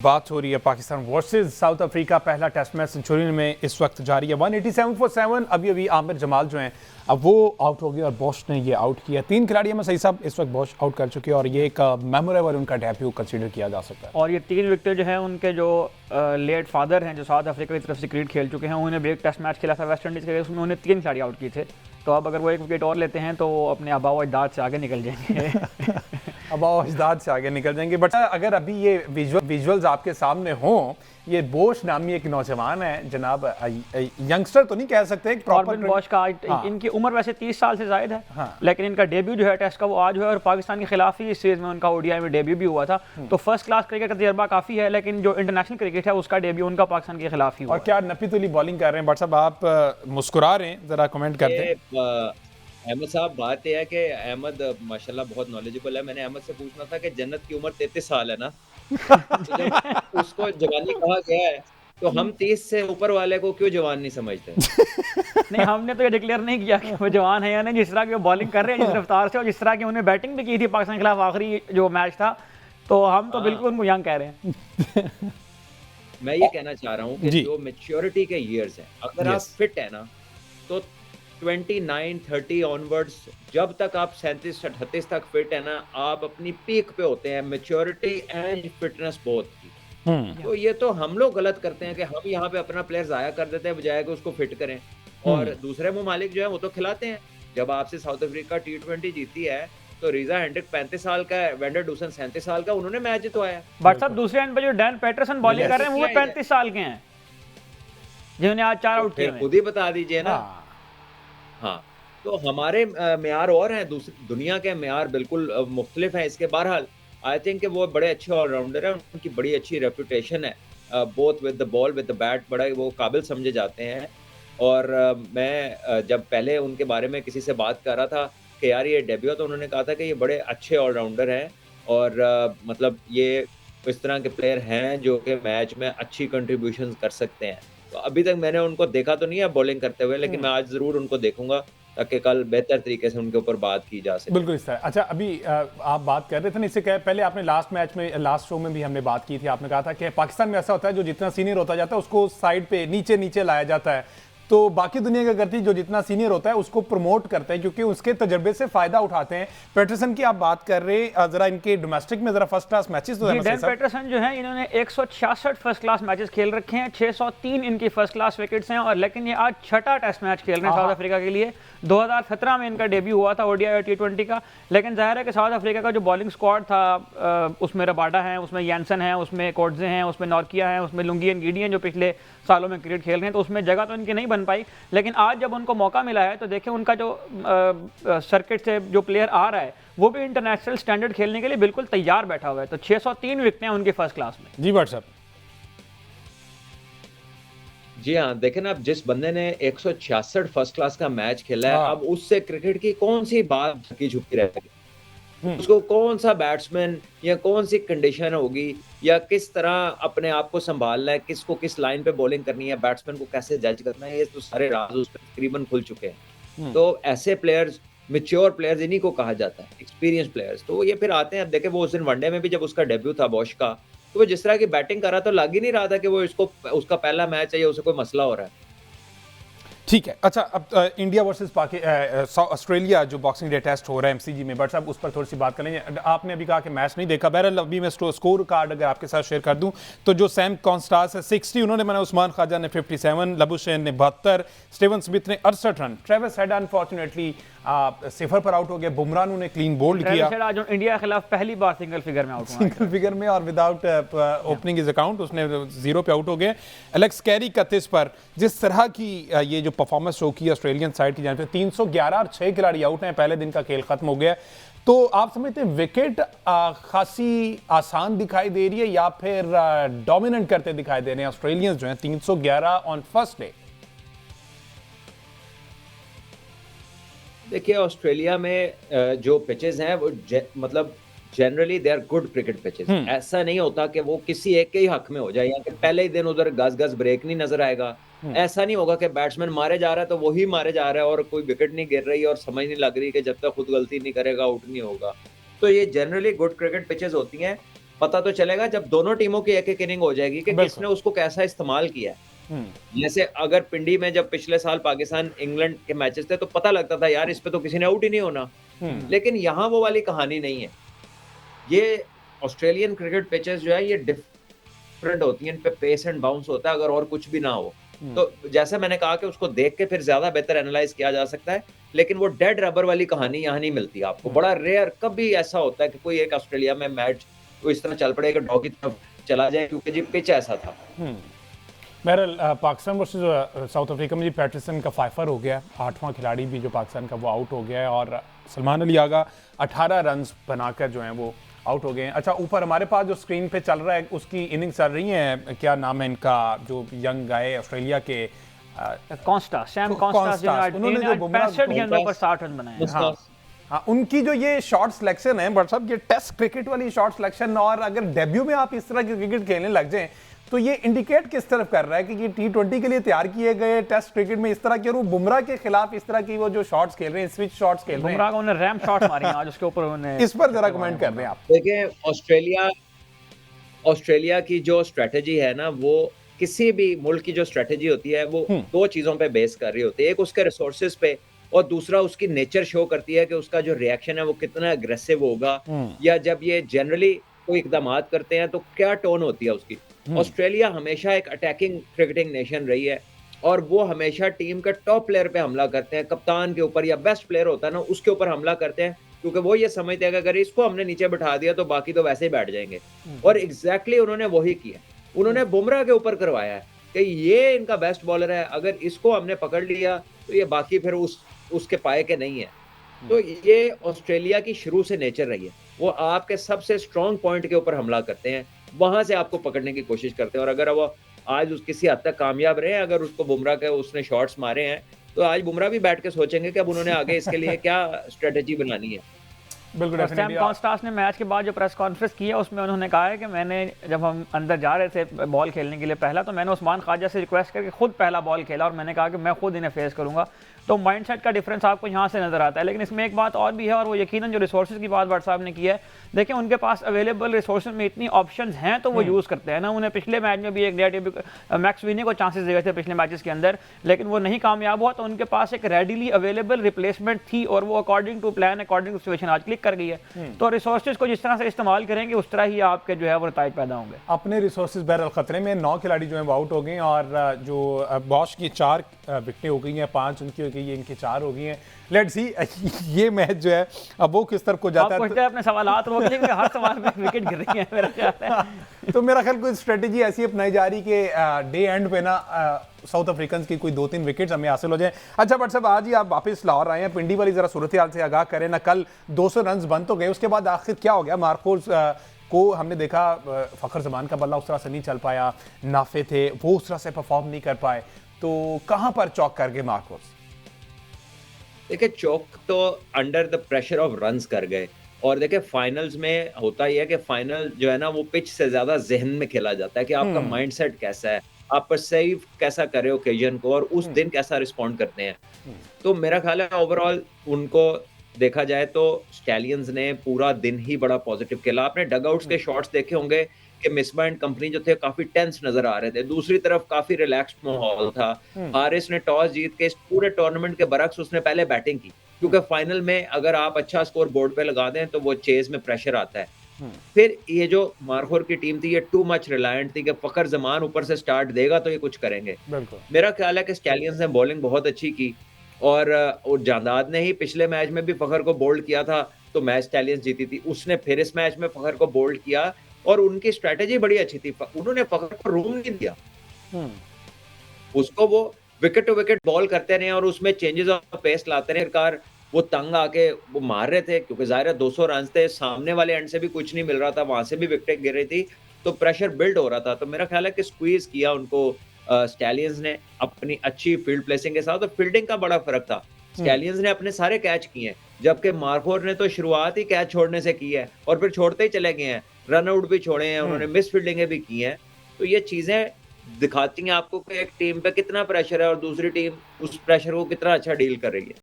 बात हो रही है पाकिस्तान वर्सेस साउथ अफ्रीका। पहला टेस्ट मैच सेंचुरी में इस वक्त जारी है 187 फॉर 7। अभी आमिर जमाल जो हैं अब वो आउट हो गए और बॉश ने ये आउट किया। 3 खिलाड़ी में सही साहब इस वक्त बॉश आउट कर चुके हैं और ये एक मेमोरेबल उनका डेब्यू कंसीडर किया जा सकता है। और ये 3 विकेट जो है उनके जो लेट फादर हैं जो साउथ अफ्रीका की तरफ से क्रिकेट खेल चुके हैं, उन्होंने भी एक टेस्ट मैच खेला था वेस्ट इंडीज़ के, उसमें उन्होंने 3 खिलाड़ी आउट किए थे। तो अब अगर वो एक विकेट और लेते हैं तो वो अपने आबा व अजदाद से आगे निकल जाएंगे। आबा व अजदाद से आगे निकल जाएंगे। बट अगर अभी ये विजुअल्स आपके सामने हों, ये बोश नामी एक नौजवान है जनाब, यंगस्टर तो नहीं कह सकते, एक प्रॉपर बॉश का इनकी उम्र वैसे 30 साल से ज़ायद है। हाँ। लेकिन इनका डेब्यू जो है टेस्ट का वो आज हुआ है और पाकिस्तान के खिलाफ ही इस सीरीज में उनका ओडीआई में डेब्यू भी हुआ था। तो फर्स्ट क्लास क्रिकेट का तजर्बा काफ़ी है, लेकिन जो इंटरनेशनल क्रिकेट है उसका डेब्यू उनका पाकिस्तान के खिलाफ ही हुआ। और क्या नपीतुली बॉलिंग कर रहे हैं। बट साहब आप मुस्कुरा रहे हैं, जरा कमेंट करते हैं। अहमद साहब, बात यह है कि अहमद माशाल्लाह बहुत नॉलेजेबल है। मैंने अहमद से पूछना था कि जन्नत की उम्र 33 साल है ना। तो जब उसको जवानी कहा गया है तो हम 30 से ऊपर वाले को क्यों जवान नहीं समझते? नहीं, हमने तो ये डिक्लेयर नहीं किया कि वो जवान है या नहीं। जिस तरह की वो बॉलिंग कर रहे हैं, जिस रफ्तार से, और जिस तरह की उन्होंने बैटिंग भी की थी पाकिस्तान के खिलाफ आखिरी जो मैच था, तो हम तो बिल्कुल उनको यंग कह रहे हैं। मैं ये कहना चाह रहा हूँ कि जो मैच्योरिटी के ईयर्स हैं, अगर आप फिट है ना तो 29, 30 ऑनवर्ड्स, जब तक आप 37, 38 तक फिट है ना, आप अपनी पीक पे होते हैं मैच्योरिटी एंड फिटनेस बोथ की। तो ये तो हम लोग गलत करते हैं कि हम यहाँ पे अपना प्लेयर जाया कर देते हैं बजाय कि उसको फिट करें। और दूसरे ममालिक जो है वो तो खिलाते हैं। जब आपसे साउथ अफ्रीका T20 जीती है तो रीजा हेंड्रिक 35 साल का है, वेंडर डूसन 37 साल का, उन्होंने मैच जितवाया। बट साहब दूसरे एंड पे जो डैन पैटरसन बॉलिंग कर रहे हैं वो 35 साल के हैं, जिन्होंने आज 4 आउट किए। खुद ही बता दीजिए ना। हाँ, तो हमारे मेयार और हैं, दूसरी दुनिया के मेयार बिल्कुल मुख्तलिफ हैं इसके। बहरहाल आई थिंक वो बड़े अच्छे ऑलराउंडर हैं, उनकी बड़ी अच्छी रेपुटेशन है, both with the ball with the bat, बड़ा वो काबिल समझे जाते हैं। और मैं जब पहले उनके बारे में किसी से बात कर रहा था कि यार ये डेब्यू, तो उन्होंने कहा था कि ये बड़े अच्छे ऑलराउंडर हैं और मतलब ये इस तरह के प्लेयर हैं जो कि मैच में अच्छी कंट्रीब्यूशन कर सकते हैं। तो अभी तक मैंने उनको देखा तो नहीं है बॉलिंग करते हुए, लेकिन मैं आज ज़रूर उनको देखूंगा ताकि कल बेहतर तरीके से उनके ऊपर बात की जा सके। बिल्कुल इस तरह। अच्छा, अभी आप बात कर रहे थे ना, इससे पहले आपने लास्ट मैच में, लास्ट शो में भी हमने बात की थी, आपने कहा था कि पाकिस्तान में ऐसा होता है जो जितना सीनियर होता जाता है उसको साइड पे नीचे लाया जाता है, तो बाकी दुनिया क्या करती है, जो जितना सीनियर होता है उसको प्रमोट करते हैं क्योंकि उसके तजर्बे से फायदा उठाते हैं। पैटरसन की आप बात कर रहे हैं, जरा इनके डोमेस्टिक में जरा फर्स्ट क्लास मैचेस तो डैन पैटरसन जो है इन्होंने 166 फर्स्ट क्लास मैचेस खेल रखे हैं, 603 इनकी फर्स्ट क्लास विकेट्स हैं, और लेकिन ये आज 6ठा टेस्ट मैच खेल रहे हैं साउथ अफ्रीका के लिए। 2017 में इनका डेब्यू हुआ था ओडीआई और T20 का। लेकिन जाहिर है कि साउथ अफ्रीका का जो बॉलिंग स्क्वाड था उसमें रबाडा है, उसमें यैनसन है, उसमें कोटजे हैं, उसमें नॉर्किया है, उसमें लुंगी एंड गिडी हैं जो पिछले सालों में क्रिकेट खेल रहे हैं, तो उसमें जगह तो इनकी नहीं बन पाई। लेकिन आज जब उनको मौका मिला है तो देखिए उनका जो सर्किट से जो प्लेयर आ रहा है वो भी इंटरनेशनल स्टैंडर्ड खेलने के लिए बिल्कुल तैयार बैठा हुआ है। तो 603 विकेटें हैं उनकी फर्स्ट क्लास में। जी व्हाट्सएप। जी हाँ, देखें ना, अब जिस बंदे ने 166 फर्स्ट क्लास का मैच खेला है, अब उससे क्रिकेट की कौन सी बात झुकी झुकी रहेगी? उसको कौन सा बैट्समैन या कौन सी कंडीशन होगी या किस तरह अपने आप को संभालना है, किसको किस लाइन पे बॉलिंग करनी है, बैट्समैन को कैसे जज करना है, ये तो सारे राज उस पर तकरीबन खुल चुके हैं। तो ऐसे प्लेयर्स, मैच्योर प्लेयर्स, इन्हीं को कहा जाता है एक्सपीरियंस प्लेयर्स। तो ये फिर आते हैं। अब देखे वो उस दिन वनडे में भी जब उसका डेब्यू था बॉश का, तो वो जिस तरह की बैटिंग कर रहा था, लग ही नहीं रहा था कि वो इसको उसका पहला मैच है या उसे कोई मसला हो रहा है। ठीक है। अच्छा, अब इंडिया वर्सेस ऑस्ट्रेलिया जो बॉक्सिंग डे टेस्ट हो रहा है MCG में, बट साहब उस पर थोड़ी सी बात कर लेंगे। आपने अभी कहा कि मैच नहीं देखा, बहरहाल अभी मैं स्कोर कार्ड अगर आपके साथ शेयर कर दूं तो जो सैम कॉन्स्टास है 60 उन्होंने बनाया, उस्मान ख्वाजा ने 57, लबुशेन ने 72, स्टीवन स्मिथ ने 68 रन, ट्रेविस हेड अनफॉर्चुनेटली 0 पर आउट हो गए, बुमराह ने क्लीन बोल्ड किया। आज इंडिया के खिलाफ पहली बार सिंगल फिगर में आउट हुआ, सिंगल फिगर में और विदाउट ओपनिंग हिज अकाउंट, उसने 0 पे आउट हो गए। एलेक्स कैरी 31 पर। जिस तरह की ये जो परफॉर्मेंस शो की ऑस्ट्रेलियन साइड की जाने पे 311 और 6 खिलाड़ी आउट हैं, पहले दिन का खेल खत्म हो गया। तो आप समझते हैं विकेट खासी आसान दिखाई दे रही है या फिर डोमिनेंट करते दिखाई दे रहे हैं ऑस्ट्रेलियंस जो हैं 311 ऑन फर्स्ट डे? देखिए, ऑस्ट्रेलिया में जो पिचेस हैं वो मतलब generally they are good cricket pitches. ऐसा नहीं होता कि वो किसी एक के ही हक में हो जाए या कि पहले ही दिन उधर गज ब्रेक नहीं नजर आएगा। ऐसा नहीं होगा कि बैट्समैन मारे जा रहा है तो वही मारे जा रहा है और कोई विकेट नहीं गिर रही और समझ नहीं लग रही कि जब तक खुद गलती नहीं करेगा आउट नहीं होगा। तो ये जनरली गुड क्रिकेट पिचेस होती हैं। पता तो चलेगा जब दोनों टीमों की एक-एक इनिंग हो जाएगी कि बिल्कुल। किसने उसको कैसा इस्तेमाल किया है। हम्म। जैसे अगर पिंडी में जब पिछले साल पाकिस्तान इंग्लैंड के मैचेस थे तो पता लगता था यार इस पे तो किसी ने आउट ही नहीं होना। हम्म। लेकिन यहाँ वो वाली कहानी नहीं है। ये ऑस्ट्रेलियन क्रिकेट पिचेस जो है ये डिफरेंट होती हैं, इन पे पेस एंड बाउंस होता है अगर और कुछ भी ना हो। तो जैसा मैंने कहा कि उसको देख के फिर ज़्यादा बेहतर एनालाइज़ किया जा सकता है, लेकिन वो डेड रबर वाली कहानी यहाँ नहीं मिलती आपको। बड़ा रेयर कभी ऐसा होता है कि कोई एक ऑस्ट्रेलिया में मैच वो इस तरह चल पड़े कि ड्रॉ की तरफ चला जाए क्योंकि जी पिच ऐसा था। बहरहाल पाकिस्तान वर्सेस साउथ अफ्रीका में जी पैटरसन का फाइफर हो गया, 8वां खिलाड़ी भी जो पाकिस्तान का वो आउट हो गया है और सलमान अली आगा 18 रन्स बनाकर जो हैं वो आउट हो गए हैं। अच्छा, ऊपर हमारे पास जो स्क्रीन पे चल रहा है उसकी इनिंग चल रही है, क्या नाम है इनका जो यंग गाय ऑस्ट्रेलिया के कॉन्स्टा, सैम कॉन्स्टा, उन्होंने जो 65 गेंदों पर 60 रन बनाए हैं। हाँ हाँ, उनकी जो ये शॉट सिलेक्शन है बट साहब, ये टेस्ट क्रिकेट वाली शॉट सिलेक्शन, और अगर डेब्यू में आप इस तरह की क्रिकेट खेलने लग जाएं तो ये इंडिकेट किस तरफ कर रहा है कि ये T20 के लिए तैयार किए गए टेस्ट क्रिकेट में इस तरह के, और बुमराह के खिलाफ इस तरह की वो जो शॉट्स खेल रहे हैं, स्विच शॉट्स खेल रहे हैं, बुमराह को उन्होंने रैम शॉट मारी हैं आज, उसके ऊपर उन्होंने इस पर जरा कमेंट कर रहे हैं आप। देखिए ऑस्ट्रेलिया की जो स्ट्रेटेजी है ना, वो किसी भी मुल्क की जो स्ट्रेटेजी होती है वो दो चीजों पे बेस कर रही होती है। एक उसके रिसोर्सेज पे और दूसरा उसकी नेचर शो करती है कि उसका जो रिएक्शन है वो कितना अग्रेसिव होगा, या जब ये जनरली कोई इकदामात करते हैं तो क्या टोन होती है उसकी। ऑस्ट्रेलिया हमेशा एक अटैकिंग क्रिकेटिंग नेशन रही है और वो हमेशा टीम के टॉप प्लेयर पे हमला करते हैं, कप्तान के ऊपर या बेस्ट प्लेयर होता है ना उसके ऊपर हमला करते हैं, क्योंकि वो ये समझते हैं कि अगर इसको हमने नीचे बिठा दिया तो बाकी तो वैसे ही बैठ जाएंगे। और एग्जैक्टली उन्होंने वही किया, उन्होंने बुमराह के ऊपर करवाया है कि ये इनका बेस्ट बॉलर है, अगर इसको हमने पकड़ लिया तो ये बाकी फिर उसके पाए के नहीं है। तो ये ऑस्ट्रेलिया की शुरू से नेचर रही है, वो आपके सबसे स्ट्रॉन्ग पॉइंट के ऊपर हमला करते हैं, वहां से आपको पकड़ने की कोशिश करते हैं। और अगर वो आज किसी हद तक कामयाब रहे, अगर उसको बुमराह के उसने शॉट्स मारे हैं तो आज बुमराह भी बैठ के सोचेंगे कि अब उन्होंने आगे इसके लिए क्या स्ट्रेटेजी बनानी है। बिल्कुल। सैम कॉन्स्टास ने मैच के बाद जो प्रेस कॉन्फ्रेंस की है उसमें उन्होंने कहा है कि मैंने जब हम अंदर जा रहे थे बॉल खेलने के लिए पहला, तो मैंने उस्मान ख्वाजा से रिक्वेस्ट करके खुद पहला बॉल खेला और मैंने कहा कि मैं खुद इन्हें फेस करूंगा। तो माइंडसेट का डिफरेंस आपको यहाँ से नजर आता है। लेकिन इसमें एक बात और भी है, और वो यकीनन जो रिसोर्सेज की बात भट्ट साहब ने की है, देखिए उनके पास अवेलेबल रिसोर्सेज में इतनी ऑप्शंस हैं तो वो यूज़ करते हैं ना। उन्हें पिछले मैच में भी एक मैक्स विनी को चांसेस दिए थे पिछले मैचेस के अंदर, लेकिन वो नहीं कामयाब हुआ, तो उनके पास एक रेडिली अवेलेबल रिप्लेसमेंट थी और वो according to plan, according to situation आज क्लिक कर गई है। तो रिसोर्सेज को जिस तरह से इस्तेमाल करेंगे उस तरह ही आपके जो है वो नताइज पैदा होंगे। अपने रिसोर्सेज बहरहाल खतरे में, 9 खिलाड़ी जो है वो आउट हो गए और जो बॉश की 4 विकेटें हो गई हैं, 5 उनकी हो गई है, इनकी 4 हो गई हैं। लेट्स सी ये मैच जो है अब वो किस तरफ को जाता है। तो अपने सवालात रोक लेंगे, हर सवाल में विकेट गिर रही है मेरा ख्याल है। तो मेरा ख्याल कोई स्ट्रेटेजी ऐसी अपनाई जा रही कि डे एंड पे ना साउथ अफ्रीकन की कोई 2-3 विकेट्स हमें हासिल हो जाए। अच्छा बट साहब, आज ही आप वापस लाहौर आए हैं, पिंडी वाली जरा सूरत हाल से आगाह करें ना। कल 200 रन बन तो गए, उसके बाद आखिर क्या हो गया? मार्कोस को हमने देखा, फखर जमान का बल्ला उस तरह से नहीं चल पाया, नाफे थे वो उस तरह से परफॉर्म नहीं कर पाए, तो कहां पर चौक कर गए मार्कोस? देखिए चौक तो under the pressure of runs कर गए। और देखिए फाइनल्स में होता ही है कि फाइनल जो है ना वो पिच से ज्यादा जहन में खेला जाता है कि आपका माइंडसेट कैसा है, आप परसीव कैसा कर रहे हो ओकेजन को और उस दिन कैसा रिस्पॉन्ड करते हैं। तो मेरा ख्याल है ओवरऑल उनको देखा जाए तो स्टैलियंस ने पूरा दिन ही बड़ा पॉजिटिव खेला। आपने डगआउट्स के शॉट्स देखे होंगे कि मिसबा एंड कंपनी जो थे काफी टेंस नजर आ रहे थे, दूसरी तरफ काफी रिलैक्स्ड माहौल था। हारिस ने टॉस जीत के इस पूरे टूर्नामेंट के बरक्स उसने पहले बैटिंग की, क्योंकि फाइनल में अगर आप अच्छा स्कोर बोर्ड पे लगा दें तो वो चेज में प्रेशर आता है। फिर ये जो मारखोर की टीम थी ये टू मच रिलायंट थी कि फखर जमान ऊपर से स्टार्ट देगा तो ये कुछ करेंगे। मेरा ख्याल है कि स्टैलियंस ने बॉलिंग बहुत अच्छी की और जांदाद ने ही पिछले मैच में भी फखर को बोल्ड किया था तो मैच स्टैलियंस जीती थी। उसने फिर इस मैच में फखर को बोल्ड किया और उनकी स्ट्रेटेजी बड़ी अच्छी थी। उन्होंने फखर को रूम नहीं दिया, उसको वो विकेट टू विकेट बॉल करते रहे और उसमें चेंजेस ऑफ पेस लाते रहे। सरकार वो तंग आके वो मार रहे थे क्योंकि जाहिर है 200 रन थे, सामने वाले एंड से भी कुछ नहीं मिल रहा था, वहां से भी विकेट गिर रही थी, तो प्रेशर बिल्ड हो रहा था। तो मेरा ख्याल है कि स्क्वीज किया उनको स्टैलियंस ने अपनी अच्छी फील्ड प्लेसिंग के साथ, और फील्डिंग का बड़ा फर्क था। स्टैलियंस ने अपने सारे कैच किए हैं, जबकि मार्कोर ने तो शुरुआत ही कैच छोड़ने से की है और फिर छोड़ते ही चले गए हैं, रन आउट भी छोड़े हैं उन्होंने, मिस फील्डिंगें भी की हैं। तो ये चीजें दिखाती हैं आपको कि एक टीम पे कितना प्रेशर है और दूसरी टीम उस प्रेशर को कितना अच्छा डील कर रही है।